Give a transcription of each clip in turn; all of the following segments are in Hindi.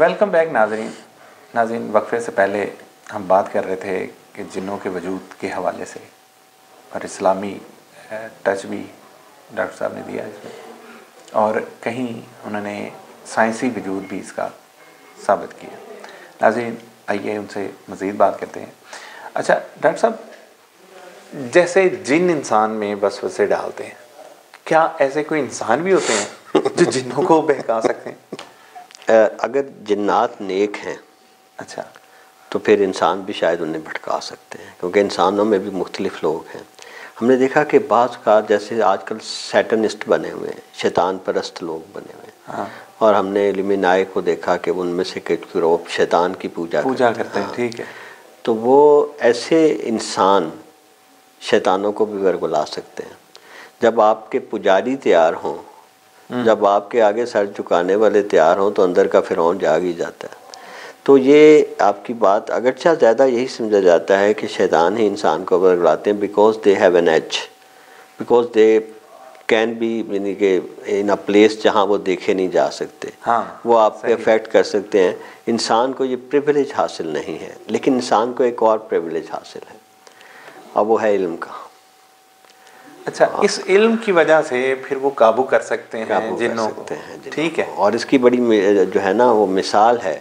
वेलकम बैक नाज़रीन। वक्फे से पहले हम बात कर रहे थे कि जिन्नों के वजूद के हवाले से, और इस्लामी टच भी डॉक्टर साहब ने दिया इसमें, और कहीं उन्होंने साइंसी वजूद भी इसका साबित किया। नाज़रीन आइए उनसे मज़ीद बात करते हैं। अच्छा डॉक्टर साहब, जैसे जिन इंसान में वसवसे डालते हैं, क्या ऐसे कोई इंसान भी होते हैं जो जिन्नों को बहका सकते हैं? अगर जिन्नात नेक हैं, अच्छा, तो फिर इंसान भी शायद उन्हें भटका सकते हैं, क्योंकि इंसानों में भी मुख्तलिफ लोग हैं। हमने देखा कि बाज़ का जैसे आजकल सैटनिस्ट बने हुए हैं, शैतान परस्त लोग बने हुए हैं। हाँ। और हमने इल्युमिनाई को देखा कि उनमें से कुछ ग्रुप शैतान की पूजा करते हैं। ठीक है। तो वो ऐसे इंसान शैतानों को भी वरगला सकते हैं। जब आपके पुजारी तैयार हों, जब आपके आगे सर झुकाने वाले तैयार हों, तो अंदर का फिरौन जाग ही जाता है। तो ये आपकी बात अगरचा ज़्यादा यही समझा जाता है कि शैतान ही इंसान को वरगलाते हैं, because they have an edge, because they can be, यानी कि इन अ प्लेस जहाँ वो देखे नहीं जा सकते। हाँ, वो आप पे अफेक्ट कर सकते हैं। इंसान को ये प्रिविलेज हासिल नहीं है, लेकिन इंसान को एक और प्रिविलेज हासिल है, और वो है इल्म का। अच्छा, इस इल्म की वजह से फिर वो काबू कर सकते हैं जिन्नों को। ठीक है। और इसकी बड़ी जो है ना वो मिसाल है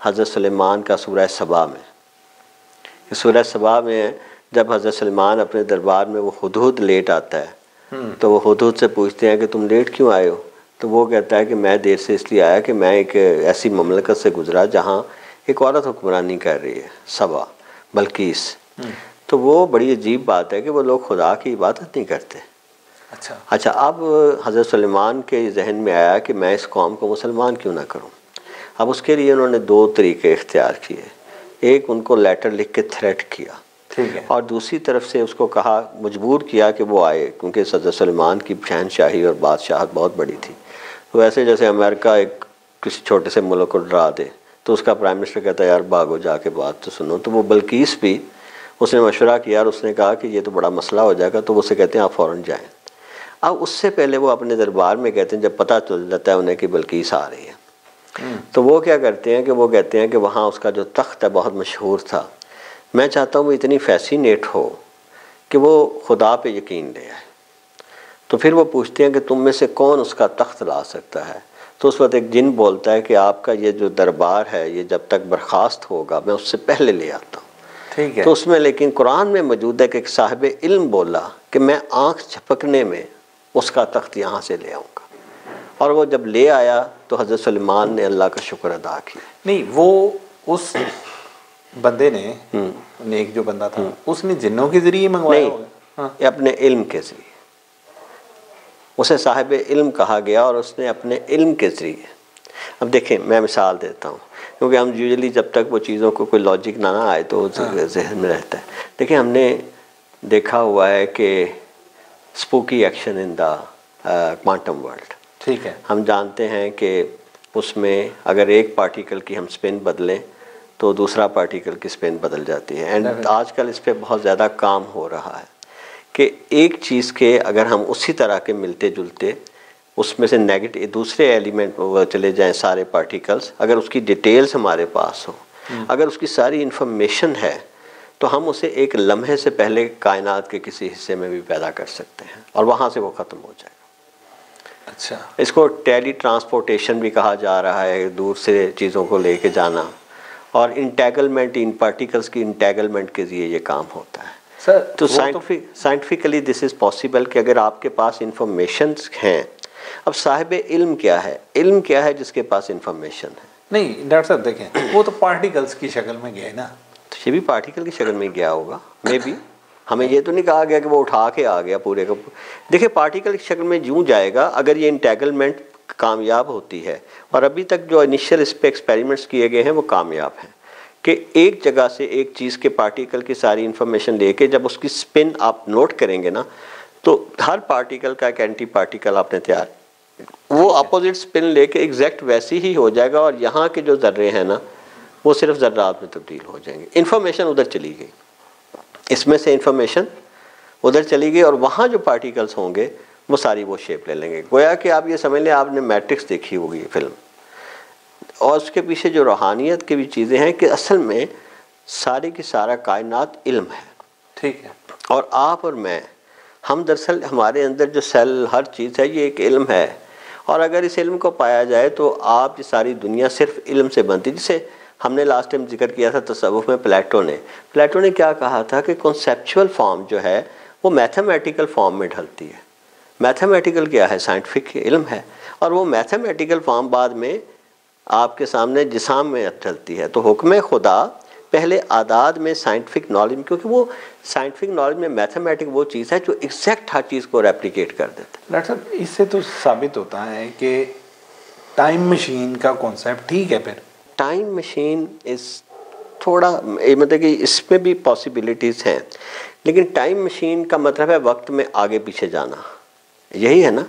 हज़रत सुलेमान का सूरह सबा में। सूरह सबा में जब हज़रत सुलेमान अपने दरबार में वो हुदहुद लेट आता है, तो वो हुदहुद से पूछते हैं कि तुम लेट क्यों आए हो? तो वो कहता है कि मैं देर से इसलिए आया कि मैं एक ऐसी ममलकत से गुजरा जहाँ एक औरत हुक्मरानी कर रही है, सबा, बल्कीस। तो वो बड़ी अजीब बात है कि वो लोग खुदा की इबादत नहीं करते। अच्छा, अब हज़रत सुलेमान के जहन में आया कि मैं इस कौम को मुसलमान क्यों ना करूं। अब उसके लिए उन्होंने दो तरीके इख्तियार किए। एक, उनको लेटर लिख के थ्रेट किया, ठीक है, और दूसरी तरफ से उसको कहा, मजबूर किया कि वो आए, क्योंकि हज़रत सुलेमान की शहनशाही और बादशाहत बहुत बड़ी थी। तो ऐसे जैसे अमेरिका एक किसी छोटे से मुल्क को डरा दे, तो उसका प्राइम मिनिस्टर कहता है यार भागो जाके बात तो सुनो। तो वो बल्कीस भी, उसने मशवरा किया और उसने कहा कि ये तो बड़ा मसला हो जाएगा, तो उससे कहते हैं आप फ़ौरन जाएं। अब उससे पहले वो अपने दरबार में कहते हैं, जब पता चल जाता है उन्हें कि बल्कीस आ रही है, तो वो क्या करते हैं कि वो कहते हैं कि वहाँ उसका जो तख्त है बहुत मशहूर था, मैं चाहता हूँ वो इतनी फैसिनेट हो कि वो खुदा पे यकीन ले आए। तो फिर वो पूछते हैं कि तुम में से कौन उसका तख्त ला सकता है? तो उस वक्त एक जिन बोलता है कि आपका ये जो दरबार है ये जब तक बर्खास्त होगा मैं उससे पहले ले आता हूँ। ठीक है। तो उसमें लेकिन कुरान में मौजूद है कि एक साहिब इल्म बोला कि मैं आँख झपकने में उसका तख्त यहाँ से ले आऊँगा, और वो जब ले आया तो हज़रत सुलेमान ने अल्लाह का शुक्र अदा किया। नहीं, वो उस बंदे ने, नेक जो बंदा था, उसने जिन्नों के जरिए मंगवाया होगा? हाँ। अपने इल्म के जरिए उसे साहिब इल्म कहा गया, और उसने अपने इल्म के जरिए। अब देखें, मैं मिसाल देता हूँ, क्योंकि हम यूजुअली जब तक वो चीज़ों को कोई लॉजिक ना आए तो जहन में रहता है। देखिए, हमने देखा हुआ है कि spooky action in the quantum world, ठीक है, हम जानते हैं कि उसमें अगर एक पार्टिकल की हम स्पिन बदलें तो दूसरा पार्टिकल की स्पिन बदल जाती है। एंड आजकल इस पर बहुत ज़्यादा काम हो रहा है कि एक चीज़ के अगर हम उसी तरह के मिलते जुलते उसमें से नेगेटिव दूसरे एलिमेंट चले जाएं, सारे पार्टिकल्स, अगर उसकी डिटेल्स हमारे पास हो, अगर उसकी सारी इन्फॉर्मेशन है, तो हम उसे एक लम्हे से पहले कायनात के किसी हिस्से में भी पैदा कर सकते हैं और वहाँ से वो ख़त्म हो जाएगा। अच्छा, इसको टेली ट्रांसपोर्टेशन भी कहा जा रहा है, दूर से चीज़ों को लेके जाना, और इंटेगलमेंट, इन पार्टिकल्स की इंटेगलमेंट के लिए ये काम होता है। सर, तो साइंटिफिकली दिस इज़ पॉसिबल कि अगर आपके पास इंफॉर्मेशन हैं। अब साहिब इल्म क्या है? इल्म क्या है जिसके पास इंफॉर्मेशन है? नहीं डॉक्टर साहब, देखें, वो तो पार्टिकल्स की शक्ल में गया है ना, तो ये भी पार्टिकल की शक्ल में गया होगा मे बी। हमें ये तो नहीं कहा गया कि वो उठा के आ गया पूरे का। देखिए, पार्टिकल की शक्ल में यूँ जाएगा अगर ये इंटेगलमेंट कामयाब होती है, और अभी तक जो इनिशियल इस पर एक्सपेरिमेंट्स किए गए हैं वो कामयाब हैं, कि एक जगह से एक चीज़ के पार्टिकल की सारी इन्फॉर्मेशन लेके जब उसकी स्पिन आप नोट करेंगे ना, तो हर पार्टिकल का एक एंटी पार्टिकल आपने तैयार, वो अपोजिट स्पिन लेके एग्जैक्ट वैसी ही हो जाएगा, और यहाँ के जो ज़र्रे हैं ना वो सिर्फ ज़र्रात में तब्दील हो जाएंगे। इन्फॉर्मेशन उधर चली गई, इसमें से इन्फॉर्मेशन उधर चली गई, और वहाँ जो पार्टिकल्स होंगे वो सारी वो शेप ले लेंगे। गोया कि आप ये समझ लें, आपने मैट्रिक्स देखी होगी फिल्म, और उसके पीछे जो रूहानियत की भी चीज़ें हैं कि असल में सारी की सारा कायनात इल्म है। ठीक है। और आप और मैं, हम दरअसल हमारे अंदर जो सेल हर चीज़ है ये एक इल्म है। और अगर इस इल्म को पाया जाए तो आप ये सारी दुनिया सिर्फ इल्म से बनती। जिसे हमने लास्ट टाइम जिक्र किया था तसव्वुफ में, प्लेटो ने क्या कहा था कि कॉन्सेप्चुअल फॉर्म जो है वो मैथमेटिकल फॉर्म में ढलती है। मैथमेटिकल क्या है? साइंटिफिक इल्म है। और वो मैथमेटिकल फॉर्म बाद में आपके सामने जिसाम में ढलती है। तो हुक्म खुदा पहले आदाद में साइंटिफिक नॉलेज, क्योंकि वो साइंटिफिक नॉलेज में मैथमेटिक वो चीज़ है जो एग्जैक्ट हर चीज़ को रेप्लिकेट कर देता है। डॉक्टर साहब, इससे तो साबित होता है कि टाइम मशीन का कॉन्सेप्ट ठीक है। फिर टाइम मशीन इस थोड़ा मतलब कि इसमें भी पॉसिबिलिटीज़ हैं, लेकिन टाइम मशीन का मतलब है वक्त में आगे पीछे जाना, यही है ना।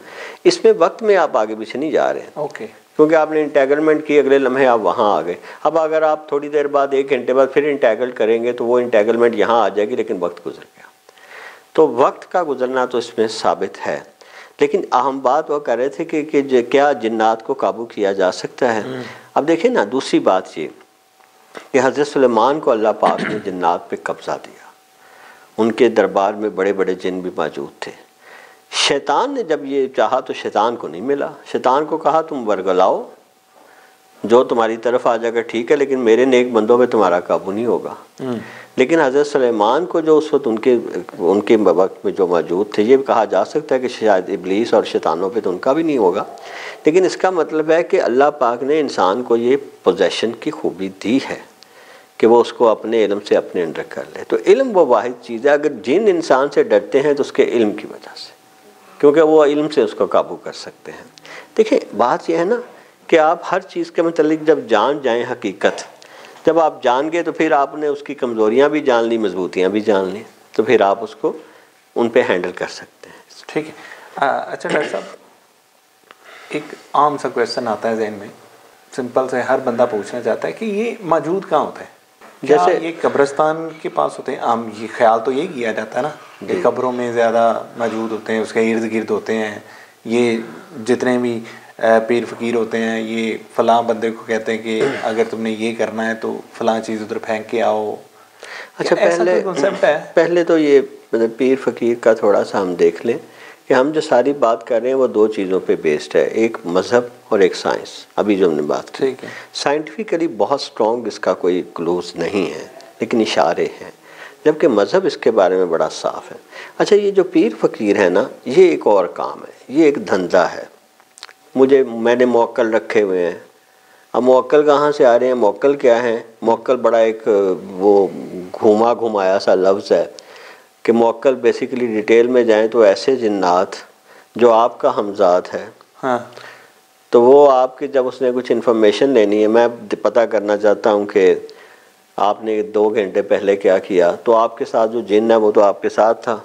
इसमें वक्त में आप आगे पीछे नहीं जा रहे हैं। ओके। क्योंकि आपने इंटेगलमेंट की, अगले लम्हे आप वहाँ आ गए। अब अगर आप थोड़ी देर बाद 1 घंटे बाद फिर इंटेगल करेंगे तो वो इंटेगलमेंट यहाँ आ जाएगी, लेकिन वक्त गुजर गया। तो वक्त का गुजरना तो इसमें साबित है। लेकिन अहम बात वो कर रहे थे कि क्या जिन्नात को काबू किया जा सकता है। अब देखिए ना, दूसरी बात ये कि हज़रत सुलेमान को अल्लाह पाक ने जिन्नात पे कब्ज़ा दिया। उनके दरबार में बड़े बड़े जिन भी मौजूद थे। शैतान ने जब ये चाहा तो शैतान को नहीं मिला। शैतान को कहा तुम वर्गलाओ, जो तुम्हारी तरफ आ जाएगा ठीक है, लेकिन मेरे नेक बंदों पे तुम्हारा काबू नहीं होगा। लेकिन हज़रत सुलेमान को जो उस वक्त उनके वक्त में जो मौजूद थे, ये कहा जा सकता है कि शायद इब्लीस और शैतानों पे तो उनका भी नहीं होगा। लेकिन इसका मतलब है कि अल्लाह पाक ने इंसान को ये पोजेशन की खूबी दी है कि वो उसको अपने इल्म से अपने अंडर कर ले। तो इल्म वो वाहिद चीज़ है। अगर जिन इंसान से डरते हैं तो उसके इल्म की वजह से, क्योंकि वो इल्म से उसको काबू कर सकते हैं। देखिए बात यह है ना कि आप हर चीज़ के मतलब जब जान जाएं हकीकत, जब आप जान गए तो फिर आपने उसकी कमज़ोरियाँ भी जान ली, मजबूतियाँ भी जान ली, तो फिर आप उसको उन पे हैंडल कर सकते हैं। ठीक है। अच्छा डॉक्टर साहब, एक आम सा क्वेश्चन आता है जहन में, सिंपल से हर बंदा पूछना चाहता है कि ये मौजूद कहाँ होता है? जैसे ये कब्रिस्तान के पास होते हैं? आम ये ख्याल तो यही किया जाता है ना कि कब्रों में ज़्यादा मौजूद होते हैं, उसके इर्द गिर्द होते हैं। ये जितने भी पीर फकीर होते हैं, ये फ़लाँ बंदे को कहते हैं कि अगर तुमने ये करना है तो फ़लाँ चीज़ उधर फेंक के आओ। अच्छा, पहले कॉन्सेप्ट है, पहले तो ये मतलब पीर फकीर का थोड़ा सा हम देख लें कि हम जो सारी बात कर रहे हैं वो 2 चीज़ों पे बेस्ड है, एक मज़हब और एक साइंस। अभी जो हमने बात की, ठीक है, साइंटिफिकली बहुत स्ट्रॉन्ग इसका कोई क्लूज नहीं है, लेकिन इशारे हैं, जबकि मज़हब इसके बारे में बड़ा साफ़ है। अच्छा, ये जो पीर फकीर है ना, ये एक और काम है, ये एक धंधा है। मैंने मौक्कल रखे हुए हैं। अब मौक्कल कहाँ से आ रहे हैं? मौक्कल क्या है? मौक्कल बड़ा एक वो घुमा घुमाया सा लफ्ज़ है कि मौक्कल बेसिकली डिटेल में जाएं तो ऐसे जिन्नात जो आपका हमजाद है। हाँ। तो वो आपके जब उसने कुछ इन्फॉर्मेशन लेनी है, मैं पता करना चाहता हूँ कि आपने 2 घंटे पहले क्या किया, तो आपके साथ जो जिन है वो तो आपके साथ था।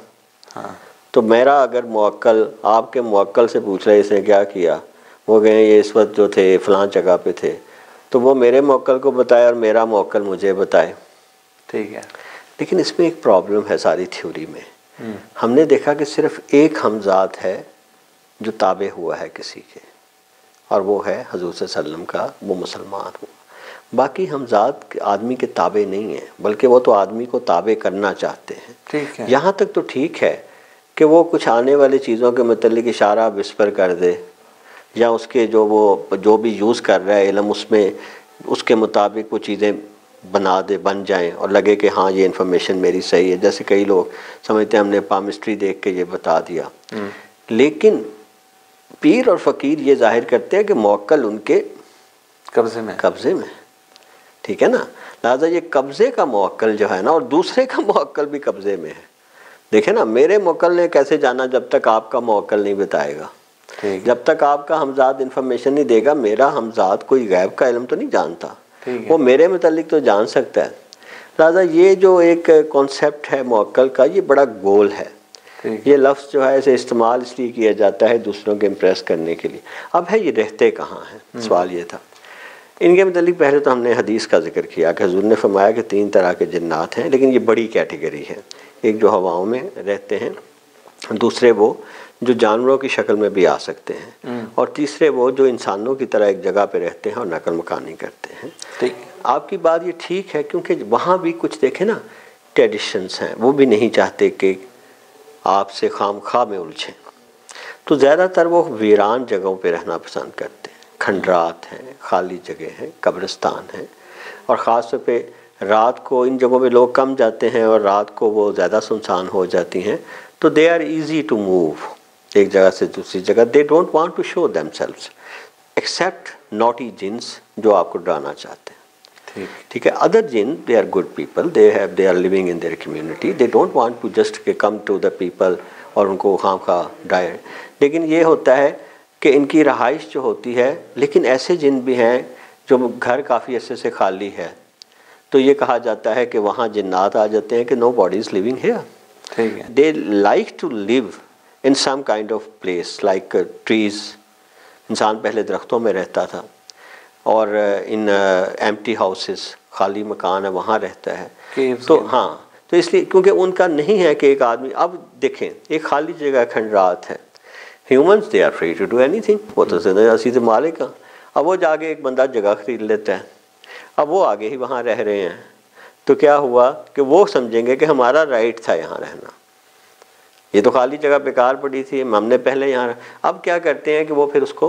हाँ। तो मेरा अगर मौक्कल आपके मौक्कल से पूछ रहे इसने क्या किया, वो गए ये इस वक्त जो थे फ़लाँ जगह पे थे, तो वो मेरे मौक्कल को बताए और मेरा मौक्कल मुझे बताए। ठीक है। लेकिन इसमें एक प्रॉब्लम है सारी थ्योरी में। हमने देखा कि सिर्फ एक हमजाद है जो ताबे हुआ है किसी के, और वो है हुज़ूर सल्लल्लाहु अलैहि वसल्लम का, वो मुसलमान हुआ। बाकी हमजाद आदमी के ताबे नहीं हैं, बल्कि वो तो आदमी को ताबे करना चाहते हैं। ठीक है। यहाँ तक तो ठीक है कि वो कुछ आने वाली चीज़ों के मतलब इशारा विस्पर कर दे, या उसके जो भी यूज़ कर रहा है इल्म, उसमें उसके मुताबिक वो चीज़ें बना दे, बन जाएं और लगे कि हाँ ये इन्फॉर्मेशन मेरी सही है। जैसे कई लोग समझते हैं हमने पामिस्ट्री देख के ये बता दिया, लेकिन पीर और फ़कीर ये जाहिर करते हैं कि मौक्कल उनके कब्ज़े में। ठीक है ना, लिहाजा ये कब्ज़े का मौक्कल जो है ना, और दूसरे का मौक्कल भी कब्ज़े में है। देखे ना, मेरे मौक्कल ने कैसे जाना जब तक आपका मौक्कल नहीं बताएगा, जब तक आपका हमजाद इन्फॉर्मेशन नहीं देगा। मेरा हमजाद कोई गैब का इल्म तो नहीं जानता, वो मेरे मुतालिक तो जान सकता है। लिहाजा ये जो एक कॉन्सेप्ट है मौक्कल का, ये बड़ा गोल है। ये लफ्ज़ जो है इसे इस्तेमाल इसलिए किया जाता है दूसरों को इम्प्रेस करने के लिए। अब है ये रहते कहाँ हैं, सवाल ये था। इनके मुतालिक पहले तो हमने हदीस का जिक्र किया कि हुज़ूर ने फरमाया कि 3 तरह के जिन्नात हैं, लेकिन ये बड़ी कैटेगरी है। एक जो हवाओं में रहते हैं, दूसरे वो जो जानवरों की शक्ल में भी आ सकते हैं, और तीसरे वो जो इंसानों की तरह एक जगह पे रहते हैं और नकल मकानी करते हैं। ठीक, आपकी बात ये ठीक है, क्योंकि वहाँ भी कुछ देखें ना, ट्रेडिशंस हैं, वो भी नहीं चाहते कि आपसे खामखा में उलझें, तो ज़्यादातर वो वीरान जगहों पे रहना पसंद करते हैं। खंडरात हैं, खाली जगह हैं, कब्रिस्तान हैं, और ख़ास तौर पे रात को इन जगहों पे लोग कम जाते हैं और रात को वो ज़्यादा सुनसान हो जाती हैं, तो they are easy to move एक जगह से दूसरी जगह। They don't want to show themselves except naughty jinns जो आपको डराना चाहते हैं। ठीक है, other jinn they are good people, they are living in their community, they don't want to just come to the people और उनको खामखा डायर। लेकिन ये होता है कि इनकी रहाइश जो होती है, लेकिन ऐसे जिन भी हैं जो घर काफ़ी अरसे से खाली है, तो ये कहा जाता है कि वहाँ जिन्नात आ जाते हैं कि nobody is living here. ठीक है, they like to live in some kind of place like trees. इंसान पहले दरख्तों में रहता था, और इन एम्प्टी हाउसेस, खाली मकान है, वहाँ रहता है। तो हाँ, तो इसलिए क्योंकि उनका नहीं है कि एक आदमी, अब देखें एक खाली जगह खंडरात है, humans they are free to do anything, वो तो असी तो मालिक का। अब वो जाके एक बंदा जगह खरीद लेता है, अब वो आगे ही वहाँ रह रहे हैं, तो क्या हुआ कि वो समझेंगे कि हमारा राइट था यहाँ रहना, ये तो खाली जगह बेकार पड़ी थी, हमने पहले यहाँ। अब क्या करते हैं कि वो फिर उसको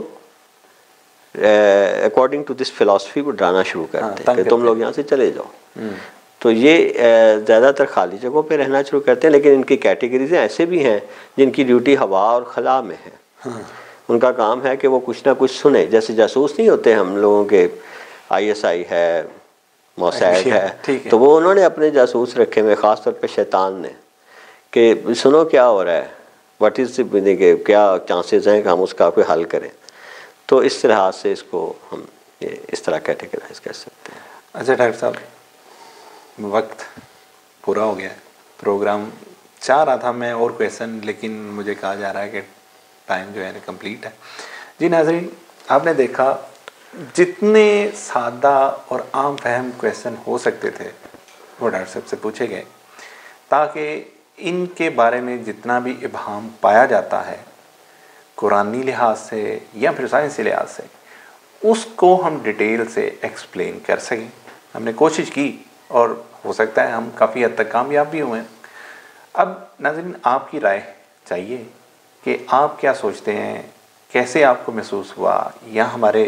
अकॉर्डिंग टू दिस फिलॉसफी वो डराना शुरू करते हैं कि तुम लोग यहाँ से चले जाओ। तो ये ज़्यादातर खाली जगहों पे रहना शुरू करते हैं, लेकिन इनकी कैटेगरीज ऐसे भी हैं जिनकी ड्यूटी हवा और खला में है। उनका काम है कि वो कुछ ना कुछ सुने, जैसे जासूस नहीं होते हम लोगों के, ISI है, मोसैड है, तो वो उन्होंने अपने जासूस रखे हुए, ख़ास तौर पे शैतान ने, कि सुनो क्या हो रहा है, व्हाट इज़ द, क्या चांसेस हैं कि हम उसका कोई हल करें। तो इस तरह से इसको हम इस तरह कैटेगराइज कर सकते हैं। अच्छा डॉक्टर साहब, वक्त पूरा हो गया है, प्रोग्राम चाह रहा था मैं और क्वेश्चन, लेकिन मुझे कहा जा रहा है कि टाइम जो है कंप्लीट है। जी नाज़रीन, आपने देखा जितने सादा और आम फहम क्वेश्चन हो सकते थे वो डॉक्टर साहब से पूछे गए, ताकि इनके बारे में जितना भी इबहम पाया जाता है कुरानी लिहाज से या फिर साइंसी लिहाज से, उसको हम डिटेल से एक्सप्लेन कर सकें। हमने कोशिश की और हो सकता है हम काफ़ी हद तक कामयाब भी हुए हैं। अब नाज़रीन, आपकी राय चाहिए कि आप क्या सोचते हैं, कैसे आपको महसूस हुआ, या हमारे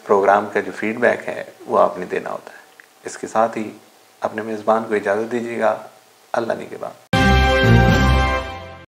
प्रोग्राम का जो फीडबैक है वो आपने देना होता है। इसके साथ ही अपने मेज़बान को इजाज़त दीजिएगा। अल्लाह निगहबान।